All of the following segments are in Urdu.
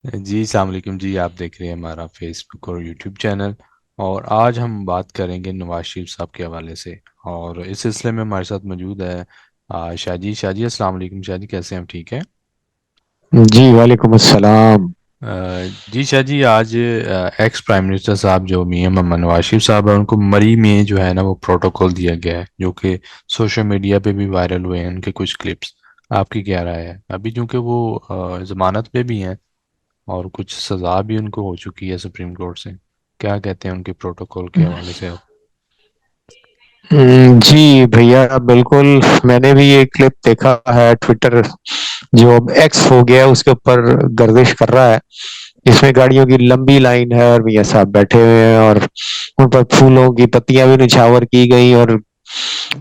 جی السلام علیکم جی، آپ دیکھ رہے ہیں ہمارا فیس بک اور یوٹیوب چینل، اور آج ہم بات کریں گے نواز شریف صاحب کے حوالے سے۔ اور اس سلسلے میں ہمارے ساتھ موجود ہے شاہ جی السلام علیکم شاہ جی، کیسے ہیں؟ ہم ٹھیک ہیں؟ جی وعلیکم السلام۔ جی شاہ جی، آج ایکس پرائم منسٹر صاحب جو میاں محمد نواز شریف صاحب ہیں، ان کو مری میں جو ہے نا وہ پروٹوکول دیا گیا ہے، جو کہ سوشل میڈیا پہ بھی وائرل ہوئے ہیں ان کے کچھ کلپس۔ آپ کی کیا رائے ہے ابھی، چونکہ وہ ضمانت پہ بھی ہیں اور کچھ سزا بھی ان کو ہو چکی ہے سپریم کورٹ سے؟ کیا کہتے ہیں ان کے پروٹوکول کے حوالے سے آپ؟ جی بھیا بالکل، میں نے بھی یہ کلپ دیکھا ہے، ٹویٹر جو اب ایکس ہو گیا اس کے اوپر گردش کر رہا ہے، جس میں گاڑیوں کی لمبی لائن ہے اور میاں صاحب بیٹھے ہوئے ہیں اور ان پر پھولوں کی پتیاں بھی نچھاور کی گئی اور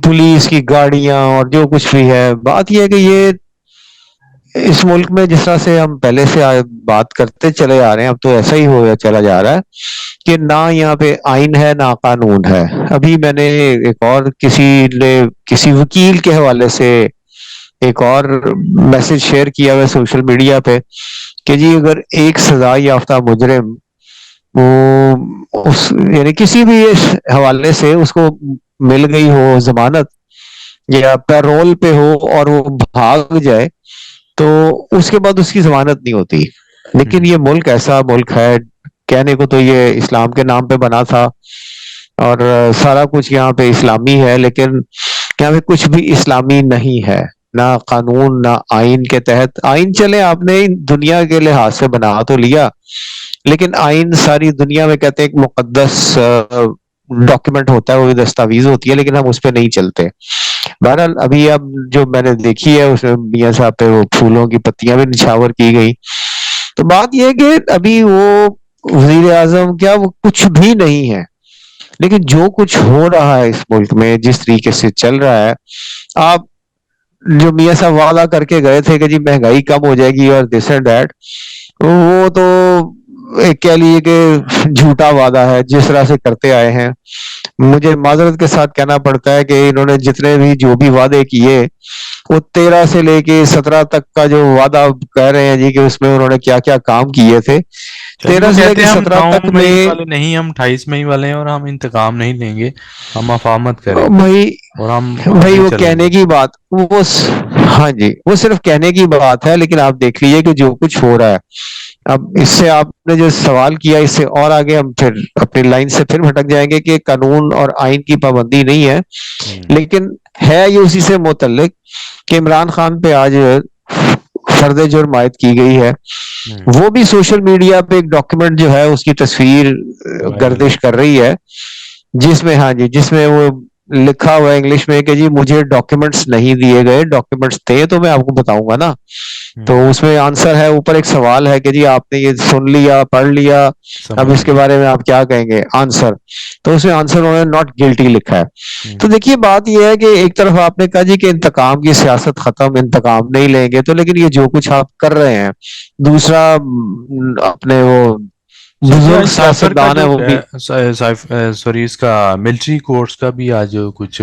پولیس کی گاڑیاں اور جو کچھ بھی ہے۔ بات یہ ہے کہ یہ اس ملک میں جس طرح سے ہم پہلے سے بات کرتے چلے آ رہے ہیں، اب تو ایسا ہی ہو چلا جا رہا ہے کہ نہ یہاں پہ آئین ہے نہ قانون ہے۔ ابھی میں نے ایک اور کسی وکیل کے حوالے سے ایک اور میسج شیئر کیا ہوا سوشل میڈیا پہ کہ جی اگر ایک سزا یافتہ مجرم وہ یعنی کسی بھی حوالے سے اس کو مل گئی ہو ضمانت یا پیرول پہ ہو اور وہ بھاگ جائے تو اس کے بعد اس کی ضمانت نہیں ہوتی۔ لیکن ہوں یہ ملک ایسا ملک ہے، کہنے کو تو یہ اسلام کے نام پہ بنا تھا اور سارا کچھ یہاں پہ اسلامی ہے، لیکن یہاں پہ کچھ بھی اسلامی نہیں ہے، نہ قانون نہ آئین کے تحت۔ آئین چلے آپ نے دنیا کے لحاظ سے بنا تو لیا، لیکن آئین ساری دنیا میں کہتے ہیں ایک مقدس ڈاکیومنٹ ہوتا ہے، وہ دستاویز ہوتی ہے، لیکن ہم اس پہ نہیں چلتے۔ بہرحال ابھی اب جو میں نے دیکھی ہے اس میں میاں صاحب پہ وہ پھولوں کی پتیاں بھی نچھاور کی گئی، تو بات یہ ہے کہ ابھی وہ وزیر اعظم کیا وہ کچھ بھی نہیں ہے، لیکن جو کچھ ہو رہا ہے اس ملک میں جس طریقے سے چل رہا ہے، آپ جو میاں صاحب وعدہ کر کے گئے تھے کہ جی مہنگائی کم ہو جائے گی اور دس اینڈ دیٹ، وہ تو ایک کہہ لیے کہ جھوٹا وعدہ ہے جس طرح سے کرتے آئے ہیں۔ مجھے معذرت کے ساتھ کہنا پڑتا ہے کہ انہوں نے جتنے بھی جو بھی وعدے کیے وہ 13 سے لے کے 17 تک کا جو وعدہ کہہ رہے ہیں جی کہ اس میں انہوں نے کیا کیا کام کیے تھے، شاہ جی، وہ 13 سے لے کہتے کے ہیں ہم 17 9 تک مئی میں والے نہیں، ہم 28 مئی والے ہیں، اور ہم انتقام نہیں لیں گے، ہم مفاہمت کریں گے بھائی اور ہم بھائی آگے وہ چلیں کہنے گے۔ کی بات ہاں جی وہ صرف کہنے کی بات ہے، لیکن آپ دیکھ لیجئے کہ جو کچھ ہو رہا ہے اب اس سے آپ نے جو سوال کیا اس سے اور آگے ہم پھر اپنی لائن سے پھر بھٹک جائیں گے کہ قانون اور آئین کی پابندی نہیں ہے، ہوں لیکن ہے یہ اسی سے متعلق کہ عمران خان پہ آج فرد جرم عائد کی گئی ہے۔ ہوں وہ بھی سوشل میڈیا پہ ایک ڈاکیومنٹ جو ہے اس کی تصویر وائرل ہو گردش کر چکا رہی ہے، جس میں ہاں جی جس میں وہ لکھا ہوا ہے انگلش میں کہ جی مجھے ڈاکیومنٹس نہیں دیے گئے، ڈاکیومنٹس تھے تو میں آپ کو بتاؤں گا نا۔ تو ہوں اس میں آنسر ہے، اوپر ایک سوال ہے کہ جی آپ نے یہ سن لیا پڑھ لیا، اب سمجھ اس کے لیا۔ بارے میں آپ کیا کہیں گے؟ آنسر تو اس میں آنسر انہوں نے ناٹ گلٹی لکھا ہے۔ تو ہوں دیکھیے بات یہ ہے کہ ایک طرف آپ نے کہا جی کہ انتقام کی سیاست ختم، انتقام نہیں لیں گے، تو لیکن یہ جو کچھ آپ کر رہے ہیں، دوسرا اپنے وہ شاہ جی، بزرگ آج سائفر کا سیاستدان ہے جو وہ بھی سوری اس کا ملٹری کورٹس کا بھی آج کچھ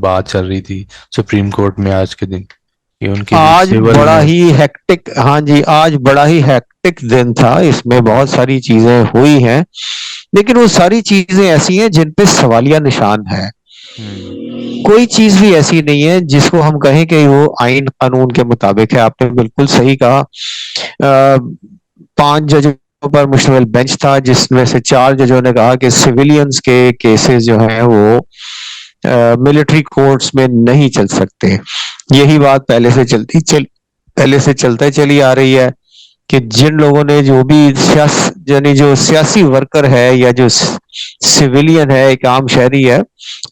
بات چل رہی تھی سپریم کورٹ میں آج کے دن، کہ ان کی جو آج سول بڑا میں۔ ہی ہیکٹک، ہاں جی آج بڑا ہی ہیکٹک دن تھا، اس میں ہوں بہت ساری چیزیں ہوئی ہیں، لیکن وہ ساری چیزیں ایسی ہیں جن پہ سوالیہ نشان ہے۔ ہوں کوئی چیز بھی ایسی نہیں ہے جس کو ہم کہیں کہ وہ آئین قانون کے مطابق ہے۔ آپ نے بالکل صحیح کہا، 5 ججوں پر مشتمل بینچ تھا جس میں سے 4 ججوں نے کہا کہ سویلینز کے کیسز جو ہیں وہ ملٹری کورٹس میں نہیں چل سکتے۔ یہی بات پہلے سے چلتے چلی آ رہی ہے کہ جن لوگوں نے جو بھی یعنی جو سیاسی ورکر ہے یا جو سویلین ہے، ایک عام شہری ہے،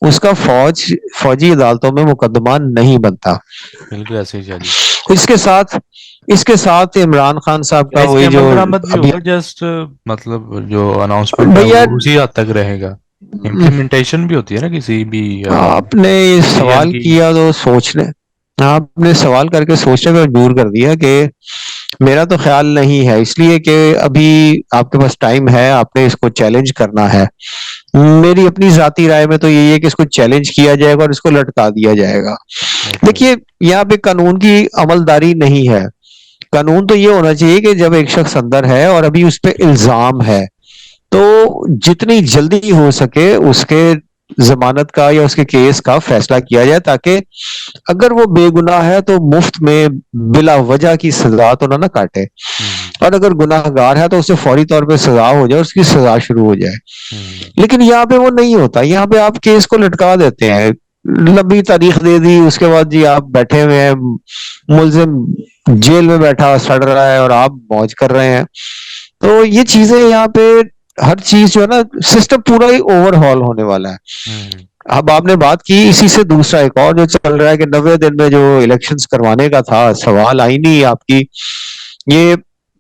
اس کا فوجی عدالتوں میں مقدمہ نہیں بنتا۔ بالکل ایسے ہی شاہ جی۔ اس کے ساتھ عمران خان صاحب کیا کا اس پہ وہی جو عمل درآمد بھی ابھی ہوگا؟ جسٹ مطلب جو اناؤنسمنٹ ہے بھیا وہ اسی حد تک رہے گا؟ امپلیمنٹیشن بھی ہوتی ہے نا کسی بھی آپ نے ڈیسیژن سوال کی۔ کیا تو سوچنے آپ نے سوال کر کے سوچنے پر مجبور کر دیا کہ میرا تو خیال نہیں ہے، اس لیے کہ ابھی آپ کے پاس ٹائم ہے، آپ نے اس کو چیلنج کرنا ہے۔ میری اپنی ذاتی رائے میں تو یہی ہے کہ اس کو چیلنج کیا جائے گا اور اس کو لٹکا دیا جائے گا۔ اوکے۔ دیکھیے یہاں پہ قانون کی عمل داری نہیں ہے، قانون تو یہ ہونا چاہیے کہ جب ایک شخص اندر ہے اور ابھی اس پہ الزام ہے تو جتنی جلدی ہو سکے اس کے ضمانت کا یا اس کے کیس کا فیصلہ کیا جائے، تاکہ اگر وہ بے گناہ ہے تو مفت میں بلا وجہ کی سزا تو نہ کاٹے، اور اگر گناہ گار ہے تو اسے فوری طور پہ سزا ہو جائے، اس کی سزا شروع ہو جائے۔ لیکن یہاں پہ وہ نہیں ہوتا، یہاں پہ آپ کیس کو لٹکا دیتے ہیں، لمبی تاریخ دے دی، اس کے بعد جی آپ بیٹھے ہوئے ہیں، ملزم جیل میں بیٹھا سڑ رہا ہے اور آپ موج کر رہے ہیں۔ تو یہ چیزیں یہاں پہ ہر چیز جو ہے نا، سسٹم پورا ہی اوور ہال ہونے والا ہے۔ اب آپ نے بات کی، اسی سے دوسرا ایک اور جو چل رہا ہے کہ 90 دن میں جو الیکشنز کروانے کا تھا، سوال آئینی آپ کی، یہ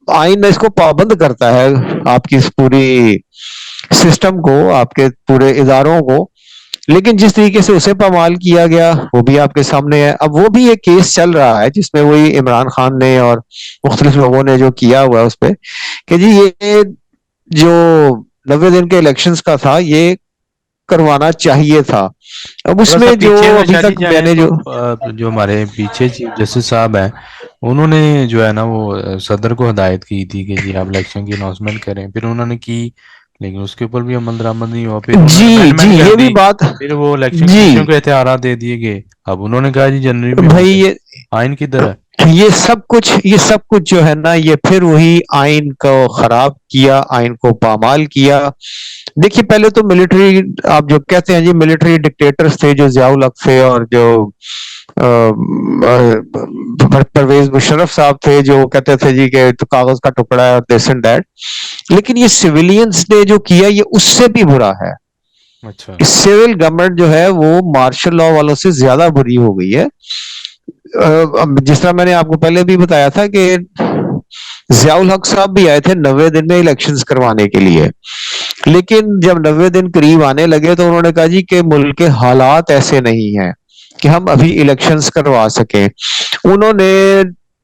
آئین اس کو پابند کرتا ہے آپ کی اس پوری سسٹم کو، آپ کے پورے اداروں کو، لیکن جس طریقے سے اسے پامال کیا گیا وہ بھی آپ کے سامنے ہے۔ اب وہ بھی ایک کیس چل رہا ہے جس میں وہی عمران خان نے اور مختلف لوگوں نے جو کیا ہوا ہے اس پہ کہ جی یہ جو 90 دن کے الیکشنز کا تھا یہ کروانا چاہیے تھا۔ اب اس تھوڑا سا میں جو پیچھے ابھی شادی تک میں جائیں نے جو تو جو ہمارے پیچھے چیف جسٹس صاحب ہیں انہوں نے جو ہے نا وہ صدر کو ہدایت کی تھی کہ جی آپ الیکشن کی اناؤنسمنٹ کریں، پھر انہوں نے کی لیکن اس کے اوپر بھی عمل درآمد نہیں ہوا، پھر انہوں نے جی امینڈمنٹ کر یہ بھی دی، بات، پھر وہ الیکشن جی کمیشن کو اختیارات دے دیے گئے، اب انہوں نے کہا جی جنوری میں ہوں بھائی گے، آئین کدھر ہے؟ یہ سب کچھ جو ہے نا یہ پھر وہی آئین کو خراب کیا، آئین کو پامال کیا۔ دیکھیے پہلے تو ملٹری، آپ جو کہتے ہیں جی ملٹری ڈکٹیٹرز تھے جو ضیاء الحق تھے اور جو پرویز مشرف صاحب تھے جو کہتے تھے جی کہ تو کاغذ کا ٹکڑا ہے اور دس اینڈ دیٹ، لیکن یہ سویلینز نے جو کیا یہ اس سے بھی برا ہے۔ اچھا سول گورنمنٹ جو ہے وہ مارشل لاء والوں سے زیادہ بری ہو گئی ہے۔ جس طرح میں نے آپ کو پہلے بھی بتایا تھا کہ ضیاء الحق صاحب بھی آئے تھے 90 دن میں الیکشنز کروانے کے لیے، لیکن جب 90 دن قریب آنے لگے تو انہوں نے کہا جی کہ ملک کے حالات ایسے نہیں ہیں کہ ہم ابھی الیکشنز کروا سکیں۔ انہوں نے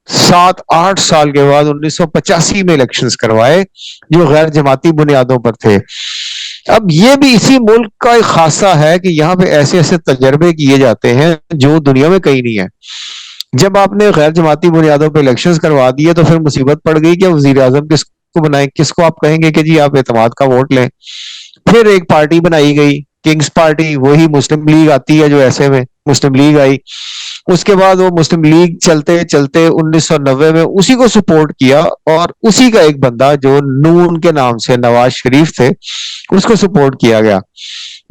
7-8 سال کے بعد 1985 میں الیکشنز کروائے جو غیر جماعتی بنیادوں پر تھے۔ اب یہ بھی اسی ملک کا ایک خاصہ ہے کہ یہاں پہ ایسے ایسے تجربے کیے جاتے ہیں جو دنیا میں کہیں نہیں ہے۔ جب آپ نے غیر جماعتی بنیادوں پہ الیکشنز کروا دیے تو پھر مصیبت پڑ گئی کہ وزیر اعظم کس کو بنائیں، کس کو آپ کہیں گے کہ جی آپ اعتماد کا ووٹ لیں۔ پھر ایک پارٹی بنائی گئی کنگز پارٹی، وہی مسلم لیگ آتی ہے جو ایسے میں مسلم لیگ آئی، اس کے بعد وہ مسلم لیگ چلتے چلتے 1990 میں اسی کو سپورٹ کیا اور اسی کا ایک بندہ جو نون کے نام سے نواز شریف تھے اس کو سپورٹ کیا گیا۔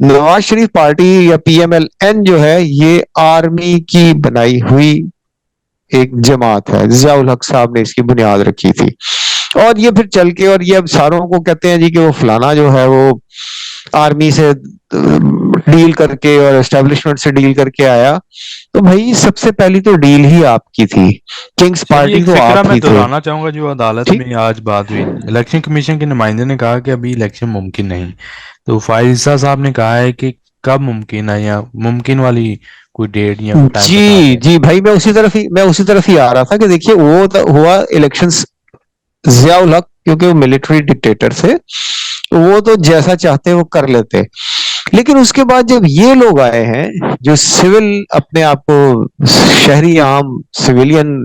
نواز شریف پارٹی یا پی ایم ایل این جو ہے یہ آرمی کی بنائی ہوئی ایک جماعت ہے، ضیاء الحق صاحب نے اس کی بنیاد رکھی تھی، اور یہ پھر چل کے اور یہ اب ساروں کو کہتے ہیں جی کہ وہ فلانا جو ہے وہ آرمی سے ڈیل کر کے اور اسٹیبلشمنٹ سے ڈیل کر کے آیا، تو بھائی سب سے پہلی تو ڈیل ہی آپ کی تھی، کنگز اچھا جی پارٹی ایک تو فکرہ آپ میں ہی تھے۔ دہرانا چاہوں گا جو عدالت ٹھیک، میں آج بات ہوئی، الیکشن کمیشن کے نمائندے نے کہا کہ ابھی الیکشن ممکن نہیں، تو فائزہ صاحب نے کہا ہے کہ کب ممکن ہے یا ممکن والی کوئی ڈیٹ یا کوئی ٹائم بتا جی دیں۔ جی بھائی میں اسی طرف ہی آ رہا تھا کہ دیکھیے وہ ہوا الیکشنز، ضیاء الحق کیونکہ وہ ملٹری ڈکٹیٹر تھے وہ تو جیسا چاہتے وہ کر لیتے، لیکن اس کے بعد جب یہ لوگ آئے ہیں جو سول اپنے آپ کو شہری عام سویلین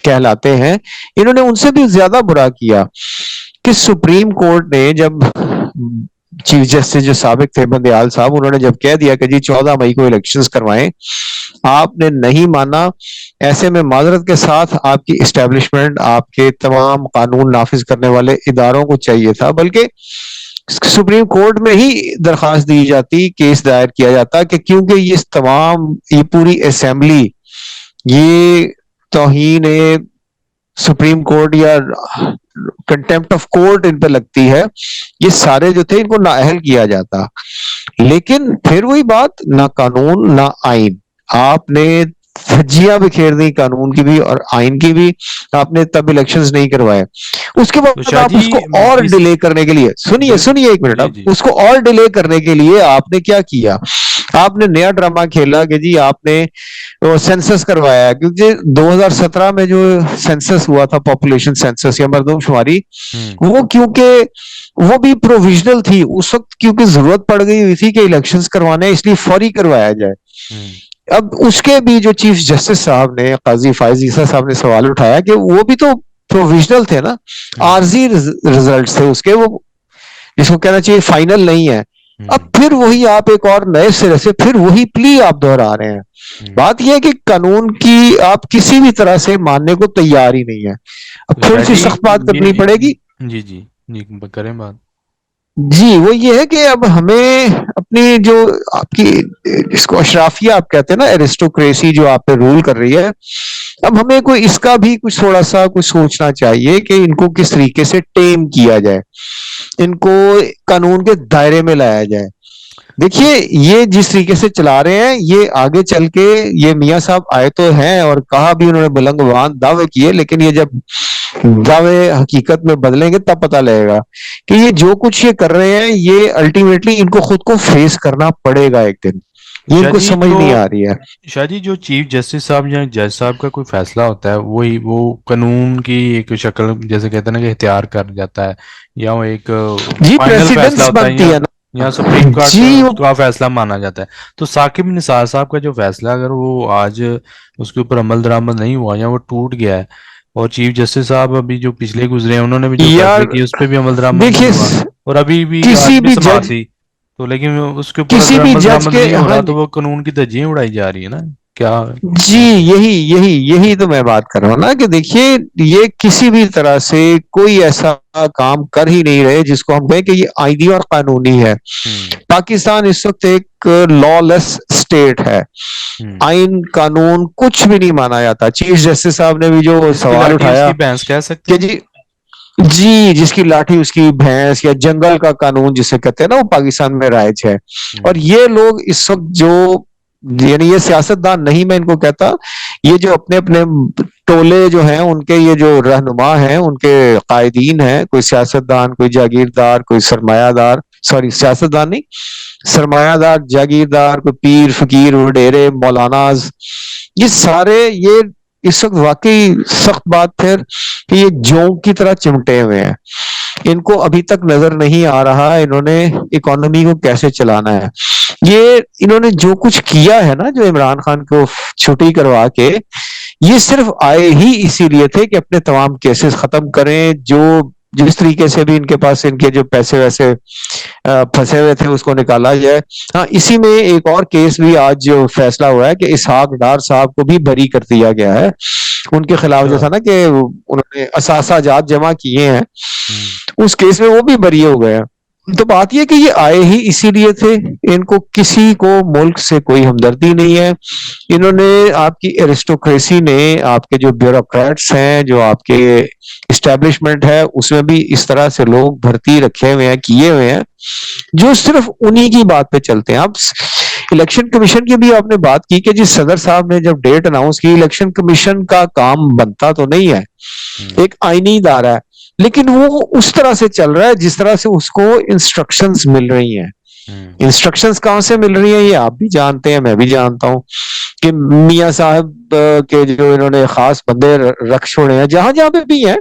کہلاتے ہیں، انہوں نے ان سے بھی زیادہ برا کیا کہ سپریم کورٹ نے جب چیف جسٹس جو سابق تھے بندیال صاحب، انہوں نے جب کہہ دیا کہ جی 14 مئی کو الیکشنز کروائیں، آپ نے نہیں مانا۔ ایسے میں معذرت کے ساتھ آپ کی اسٹیبلشمنٹ، آپ کے تمام قانون نافذ کرنے والے اداروں کو چاہیے تھا، بلکہ سپریم کورٹ میں ہی درخواست دی جاتی، کیس دائر کیا جاتا کہ کیونکہ یہ پوری اسمبلی یہ توہین سپریم کورٹ یا کنٹمپٹ آف کورٹ ان پہ لگتی ہے، یہ سارے جو تھے ان کو نااہل کیا جاتا۔ لیکن پھر وہی بات، نہ قانون نہ آئین، آپ نے دھجیاں بکھیر دی قانون کی بھی اور آئین کی بھی، آپ نے تب الیکشنز نہیں کروائے۔ اس کے تو بعد شاہ آپ جی اس کو اور اس ڈیلے کرنے کے لیے سنیے ایک منٹ، جی اب جی اس کو اور ڈیلے کرنے کے لیے آپ نے کیا کیا، آپ نے نیا ڈرامہ کھیلا کہ جی آپ نے سینسس کروایا، کیونکہ 2017 میں جو سینسس ہوا تھا، پاپولیشن سینسس یا مردم شماری، وہ کیونکہ وہ بھی پروویژنل تھی اس وقت، کیونکہ ضرورت پڑ گئی ہوئی تھی کہ الیکشنز کروانے، اس لیے فوری کروایا جائے۔ اب اس کے بھی جو چیف جسٹس صاحب نے قاضی فائز عیسیٰ صاحب نے سوال اٹھایا کہ وہ بھی تو پروویژنل تھے نا، عارضی ریزلٹس تھے اس کے، وہ جس کو کہنا چاہیے فائنل نہیں ہے. اب پھر وہی آپ ایک اور نئے سرے سے پھر وہی پلی آپ دہرا رہے ہیں. بات یہ ہے کہ قانون کی آپ کسی بھی طرح سے ماننے کو تیار ہی نہیں ہے. اب تھوڑی سی سخت بات کرنی پڑے گی. جی جی جی کریں بات. جی وہ یہ ہے کہ اب ہمیں اپنی جو آپ کی اس کو اشرافیہ آپ کہتے ہیں نا، ایرسٹوکریسی جو آپ پہ رول کر رہی ہے، اب ہمیں کوئی اس کا بھی کچھ تھوڑا سا کچھ سوچنا چاہیے کہ ان کو کس طریقے سے ٹیم کیا جائے، ان کو قانون کے دائرے میں لایا جائے. دیکھیے یہ جس طریقے سے چلا رہے ہیں، یہ آگے چل کے یہ میاں صاحب آئے تو ہیں اور کہا بھی انہوں نے بلند بلند دعوے کیے، لیکن یہ جب دعوے حقیقت میں بدلیں گے تب پتہ لگے گا کہ یہ جو کچھ یہ کر رہے ہیں یہ الٹیمیٹلی ان کو خود کو فیس کرنا پڑے گا ایک دن. یہ ان کو سمجھ نہیں آ رہی ہے. شاہ جی جو چیف جسٹس صاحب یا جج صاحب کا کوئی فیصلہ ہوتا ہے وہی وہ قانون کی ایک شکل جیسے کہتے ہیں نا کہ اختیار کر جاتا ہے، یا وہ ایک فائنل فیصلہ ہوتا ہے، یا سپریم کورٹ کا فیصلہ مانا جاتا ہے. تو ثاقب نثار صاحب کا جو فیصلہ اگر وہ آج اس کے اوپر عمل درآمد نہیں ہوا یا وہ ٹوٹ گیا ہے، اور چیف جسٹس صاحب ابھی جو پچھلے گزرے ہیں انہوں نے بھی جو فیصلے کیے اس پہ بھی عمل درآمد نہیں ہوا، اور ابھی بھی آج بھی سماعت تھی تو لیکن اس کے اوپر اگر عمل درآمد نہیں ہو رہا تو وہ قانون کی دھجیاں اڑائی جا رہی ہے نا. کیا جی یہی تو میں بات کر رہا ہوں نا کہ دیکھیے یہ کسی بھی طرح سے کوئی ایسا کام کر ہی نہیں رہے جس کو ہم کہیں کہ یہ آئینی اور قانونی ہے. پاکستان اس وقت ایک لا لیس اسٹیٹ ہے، آئین قانون کچھ بھی نہیں مانا جاتا. چیف جسٹس صاحب نے بھی جو سوال اٹھایا کہ جی جس کی لاٹھی اس کی بھینس، یا جنگل کا قانون جسے کہتے ہیں نا، وہ پاکستان میں رائج ہے. اور یہ لوگ اس وقت جو یعنی یہ سیاست دان نہیں میں ان کو کہتا، یہ جو اپنے اپنے ٹولے جو ہیں ان کے یہ جو رہنما ہیں ان کے قائدین ہیں، کوئی سیاست دان، کوئی جاگیردار، کوئی سرمایہ دار، سیاست دان نہیں، سرمایہ دار، جاگیردار، کوئی پیر فقیر وڈیرے مولاناز، یہ سارے یہ اس وقت واقعی سخت بات پھر کہ یہ جوں کی طرح چمٹے ہوئے ہیں. ان کو ابھی تک نظر نہیں آ رہا انہوں نے اکانومی کو کیسے چلانا ہے. یہ انہوں نے جو کچھ کیا ہے نا، جو عمران خان کو چھٹی کروا کے، یہ صرف آئے ہی اسی لیے تھے کہ اپنے تمام کیسز ختم کریں، جو جس طریقے سے بھی ان کے پاس ان کے جو پیسے ویسے پھنسے ہوئے تھے اس کو نکالا جائے. ہاں اسی میں ایک اور کیس بھی آج جو فیصلہ ہوا ہے کہ اسحاق ڈار صاحب کو بھی بری کر دیا گیا ہے. ان کے خلاف جو تھا نا کہ انہوں نے اثاثہ جات جمع کیے ہیں، اس کیس میں وہ بھی بری ہو گئے. تو بات یہ کہ یہ آئے ہی اسی لیے تھے، ان کو کسی کو ملک سے کوئی ہمدردی نہیں ہے. انہوں نے آپ کی ایرسٹوکریسی نے، آپ کے جو بیوروکریٹس ہیں، جو آپ کے اسٹیبلشمنٹ ہے، اس میں بھی اس طرح سے لوگ بھرتی رکھے ہوئے ہیں، کیے ہوئے ہیں جو صرف انہی کی بات پہ چلتے ہیں. اب الیکشن کمیشن کی بھی آپ نے بات کی کہ جی صدر صاحب نے جب ڈیٹ اناؤنس کی، الیکشن کمیشن کا کام بنتا تو نہیں ہے، ایک آئینی ادارہ ہے، لیکن وہ اس طرح سے چل رہا ہے جس طرح سے اس کو انسٹرکشنز مل رہی ہیں. انسٹرکشنز کہاں سے مل رہی ہیں یہ آپ بھی جانتے ہیں، میں بھی جانتا ہوں کہ میاں صاحب کے جو انہوں نے خاص بندے رکھ چھوڑے ہیں جہاں جہاں پہ بھی ہیں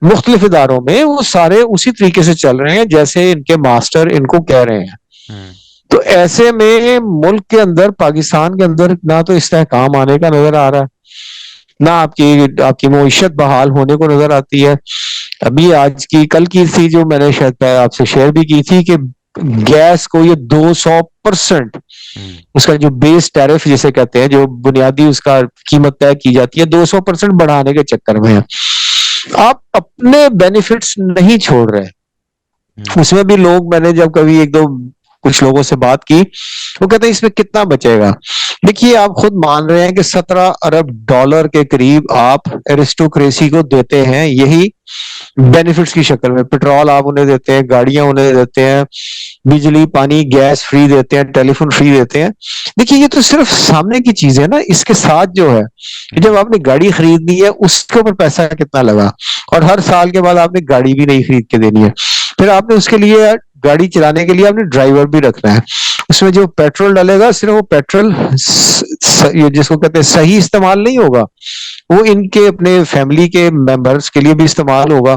مختلف اداروں میں، وہ سارے اسی طریقے سے چل رہے ہیں جیسے ان کے ماسٹر ان کو کہہ رہے ہیں. تو ایسے میں ملک کے اندر، پاکستان کے اندر نہ تو استحکام آنے کا نظر آ رہا ہے، نہ آپ کی معیشت بحال ہونے کو نظر آتی ہے. ابھی آج کی کل کی تھی جو میں نے شاید آپ سے شیئر بھی کی تھی کہ گیس کو یہ 200% اس کا جو بیس ٹیرف جسے کہتے ہیں، جو بنیادی اس کا قیمت طے کی جاتی ہے، 200% بڑھانے کے چکر میں ہے. آپ اپنے بینیفٹس نہیں چھوڑ رہے. اس میں بھی لوگ، میں نے جب کبھی ایک دو کچھ لوگوں سے بات کی، وہ کہتے ہیں اس میں کتنا بچے گا. دیکھیے آپ خود مان رہے ہیں کہ $17 ارب کے قریب آپ ایرسٹوکریسی کو دیتے ہیں، یہی بینیفٹس کی شکل میں. پیٹرول آپ انہیں دیتے ہیں، گاڑیاں انہیں دیتے ہیں، بجلی پانی گیس فری دیتے ہیں، ٹیلی فون فری دیتے ہیں. دیکھیے یہ تو صرف سامنے کی چیز ہے نا، اس کے ساتھ جو ہے جب آپ نے گاڑی خریدنی ہے اس کے اوپر پیسہ کتنا لگا، اور ہر سال کے بعد آپ نے گاڑی بھی نہیں خرید کے دینی ہے. پھر آپ نے اس کے لیے گاڑی چلانے کے لیے آپ نے ڈرائیور بھی رکھنا ہے. اس میں جو پیٹرول ڈالے گا صرف وہ پیٹرول جس کو کہتے ہیں صحیح استعمال نہیں ہوگا، وہ ان کے اپنے فیملی کے ممبرز کے لیے بھی استعمال ہوگا.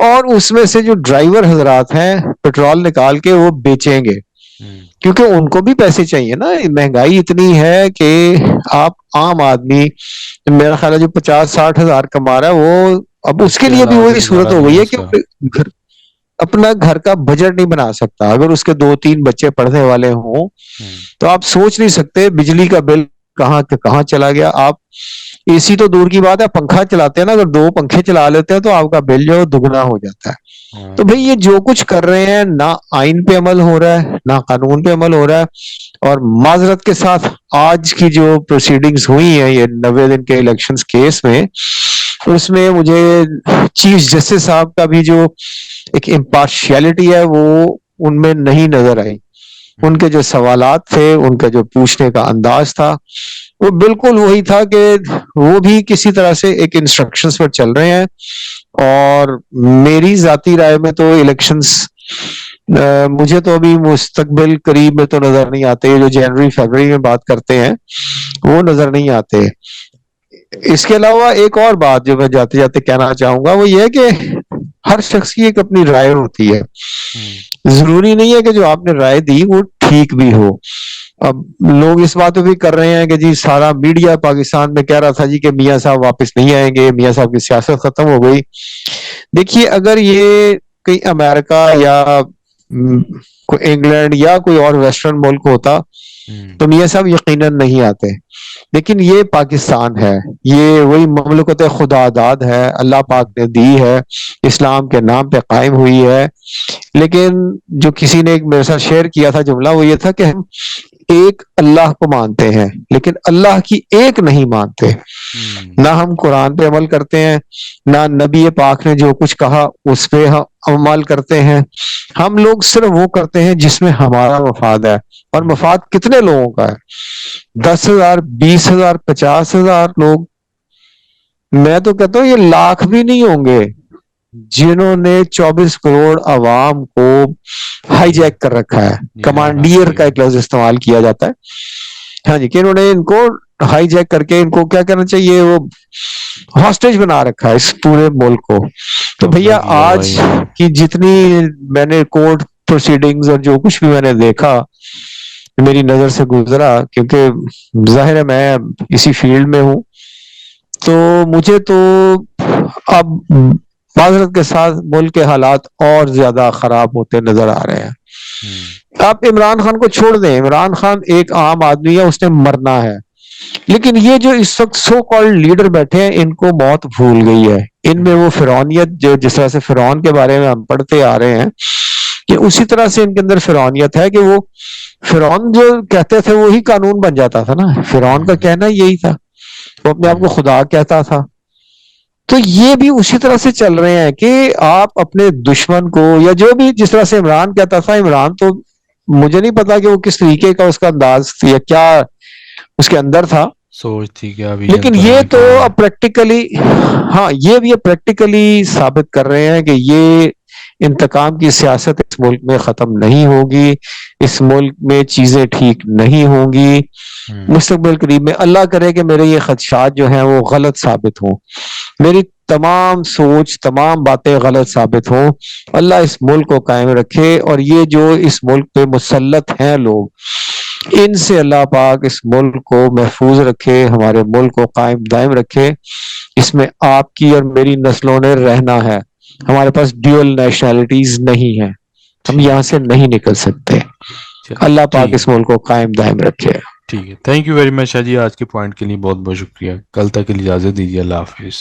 اور اس میں سے جو ڈرائیور حضرات ہیں پیٹرول نکال کے وہ بیچیں گے. کیونکہ ان کو بھی پیسے چاہیے نا. مہنگائی اتنی ہے کہ آپ عام آدمی میرا خیال ہے جو 50-60 ہزار کما رہا ہے وہ اب اس کے کے لیے بھی علاوہ تو وہی گزارا صورت ہو نہیں ہے گئی ہے اس کہ کا. اپنا گھر کا بجٹ نہیں بنا سکتا. اگر اس کے 2-3 بچے پڑھنے والے ہوں تو آپ سوچ نہیں سکتے بجلی کا بل کہاں کے کہاں چلا گیا. آپ اے سی تو دور کی بات ہے, پنکھا چلاتے ہیں نا, اگر 2 پنکھے چلا لیتے ہیں تو آپ کا بل جو دگنا ہو جاتا ہے. تو بھئی یہ جو کچھ کر رہے ہیں نہ آئین پہ عمل ہو رہا ہے نہ قانون پہ عمل ہو رہا ہے. اور معذرت کے ساتھ آج کی جو پروسیڈنگز ہوئی ہیں یہ 90 دن کے الیکشنز کیس میں, اس میں مجھے چیف جسٹس صاحب کا بھی جو ایک امپارشیلٹی ہے وہ ان میں نہیں نظر آئی. ان کے جو سوالات تھے, ان کا جو پوچھنے کا انداز تھا, وہ بالکل وہی تھا کہ وہ بھی کسی طرح سے ایک انسٹرکشنز پر چل رہے ہیں. اور میری ذاتی رائے میں تو الیکشنز مجھے تو ابھی مستقبل قریب میں تو نظر نہیں آتے. جو جنوری فروری میں بات کرتے ہیں وہ نظر نہیں آتے. اس کے علاوہ ایک اور بات جو میں جاتے جاتے کہنا چاہوں گا وہ یہ ہے کہ ہر شخص کی ایک اپنی رائے ہوتی ہے. ضروری نہیں ہے کہ جو آپ نے رائے دی وہ ٹھیک بھی ہو. اب لوگ اس بات پہ بھی کر رہے ہیں کہ جی سارا میڈیا پاکستان میں کہہ رہا تھا جی کہ میاں صاحب واپس نہیں آئیں گے, میاں صاحب کی سیاست ختم ہو گئی. دیکھیے اگر یہ کہیں امریکہ یا کوئی انگلینڈ یا کوئی اور ویسٹرن ملک ہوتا تو میاں صاحب یقیناً نہیں آتے. لیکن یہ پاکستان ہے, یہ وہی مملکت خدا داد ہے, اللہ پاک نے دی ہے, اسلام کے نام پہ قائم ہوئی ہے. لیکن جو کسی نے ایک میرے ساتھ شیئر کیا تھا جملہ وہ یہ تھا کہ ہم ایک اللہ کو مانتے ہیں لیکن اللہ کی ایک نہیں مانتے. نہ ہم قرآن پہ عمل کرتے ہیں نہ نبی پاک نے جو کچھ کہا اس پہ ہم عمل کرتے ہیں. ہم لوگ صرف وہ کرتے ہیں جس میں ہمارا مفاد ہے. اور مفاد کتنے لوگوں کا ہے؟ 10,000 20,000 50,000 لوگ. میں تو کہتا ہوں یہ لاکھ بھی نہیں ہوں گے جنہوں نے 24 کروڑ عوام کو ہائی جیک کر رکھا ہے. کمانڈیئر کا ایک لفظ استعمال کیا جاتا ہے, ہاں جی, کہ انہوں نے ان کو ہائی جیک کر کے ان کو کیا کرنا چاہیے, وہ ہاسٹیج بنا رکھا ہے اس پورے ملک کو. تو بھیا آج کی جتنی میں نے کورٹ پروسیڈنگز اور جو کچھ بھی میں نے دیکھا میری نظر سے گزرا, کیونکہ ظاہر ہے میں اسی فیلڈ میں ہوں, تو مجھے تو اب معذرت کے ساتھ ملک کے حالات اور زیادہ خراب ہوتے نظر آ رہے ہیں. آپ عمران خان کو چھوڑ دیں, عمران خان ایک عام آدمی ہے, اس نے مرنا ہے. لیکن یہ جو اس وقت سو کالڈ لیڈر بیٹھے ہیں ان کو موت بھول گئی ہے. ان میں وہ فرعونیت جو جس طرح سے فرعون کے بارے میں ہم پڑھتے آ رہے ہیں کہ اسی طرح سے ان کے اندر فرعونیت ہے کہ وہ فرعون جو کہتے تھے وہی قانون بن جاتا تھا نا. فرعون کا کہنا یہی تھا, وہ اپنے آپ کو خدا کہتا تھا. تو یہ بھی اسی طرح سے چل رہے ہیں کہ آپ اپنے دشمن کو یا جو بھی جس طرح سے عمران کہتا تھا, عمران تو مجھے نہیں پتا کہ وہ کس طریقے کا اس کا انداز یا کیا اس کے اندر تھا, سوچ تھی کیا, لیکن یہ تو اب پریکٹیکلی ہاں یہ بھی اب پریکٹیکلی ثابت کر رہے ہیں کہ یہ انتقام کی سیاست اس ملک میں ختم نہیں ہوگی. اس ملک میں چیزیں ٹھیک نہیں ہوں گی. مستقبل قریب میں اللہ کرے کہ میرے یہ خدشات جو ہیں وہ غلط ثابت ہوں, میری تمام سوچ تمام باتیں غلط ثابت ہوں. اللہ اس ملک کو قائم رکھے, اور یہ جو اس ملک پہ مسلط ہیں لوگ ان سے اللہ پاک اس ملک کو محفوظ رکھے, ہمارے ملک کو قائم دائم رکھے. اس میں آپ کی اور میری نسلوں نے رہنا ہے. ہمارے پاس ڈیول نیشنلٹیز نہیں ہیں, ہم یہاں سے نہیں نکل سکتے. اللہ پاک اس ملک کو قائم دائم رکھے. ٹھیک ہے, تھینک یو ویری مچ شاہ جی, آج کے پوائنٹ کے لیے بہت بہت شکریہ. کل تک کے لیے اجازت دیجیے, اللہ حافظ.